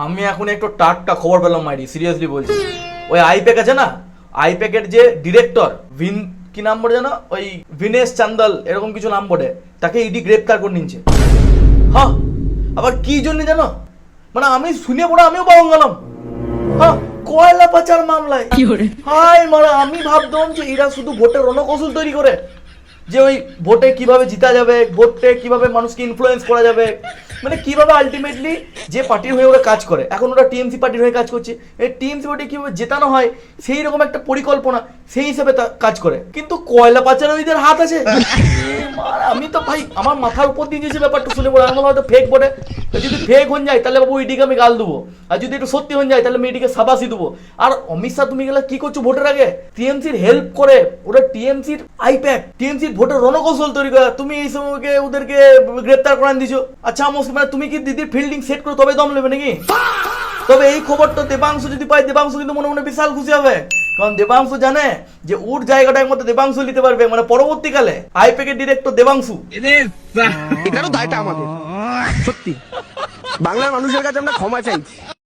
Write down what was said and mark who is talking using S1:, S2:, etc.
S1: আমি এখন একটু টাটকা খবর পেলাম মাইরি, সিরিয়াসলি বলছি। ওই আইপ্যাক আছে না, আইপ্যাকের যে ডিরেক্টর কি নাম বলে জানো, ওই ভিনেশ চান্দাল এরকম কিছু নাম বলে, তাকে ইডি গ্রেপ্তার করে নিচ্ছে। হ্যাঁ, আবার কি জন্য জানো, মানে আমি শুনে পড়ে আমিও পাওয়া গেলাম। হ্যাঁ, কয়লা পাচার মামলায়। হাই মানে আমি ভাবতাম যে এরা শুধু ভোটের রণকৌশল তৈরি করে, যে ওই ভোটে কিভাবে জিতা যাবে, ভোটে কিভাবে মানুষকে ইনফ্লুয়েন্স করা যাবে, মানে কিভাবে আলটিমেটলি যে পার্টির হয়ে ওরা কাজ করে। এখন ওরা টিএমসি পার্টির হয়ে কাজ করছে, এই টিএমসি পার্টি কিভাবে জেতানো হয় সেই রকম একটা পরিকল্পনা, সেই হিসাবে কাজ করে। কিন্তু কয়লা পাচারে ওইদের হাত আছে। আমি তো ভাই আমার মাথার উপর দিয়ে দিয়েছে ব্যাপারটা শুনে পড়ে আমার হয়তো ফেক বটে। যদি ফেক হয়ে যায় তাহলে বাবু ইডিকে আমি গাল দেবো, আর যদি একটু সত্যি হয়ে যায় তাহলে আমি ইডিকে সাবাসি দেবো। আর অমিত শাহ তুমি গেলে কি করছো ভোটের আগে, টিএমসির হেল্প করে, ওরা টিএমসির আইপ্যাক, টিএমসির ভোটের রণকৌশল তৈরি করে, তুমি এই সময়কে ওদেরকে গ্রেপ্তার করান দিছো। আচ্ছা মানে তুমি কি দিদির ফিল্ডিং সেট করে তবে দম নেবে নাকি? তবে এই খবরটা দেবাংশু যদি পায়, দেবাংশু কিন্তু মনে মনে বিশাল খুশি হবে, কারণ দেবাংশু জানে যে ওর জায়গাটার মধ্যে দেবাংশু নিতে পারবে, মানে পরবর্তীকালে আইপ্যাকের ডিরেক্টর দেবাংশু।
S2: এটারও দায়টা আমাদের, সত্যি বাংলার মানুষের কাছে আমরা ক্ষমা চাইছি।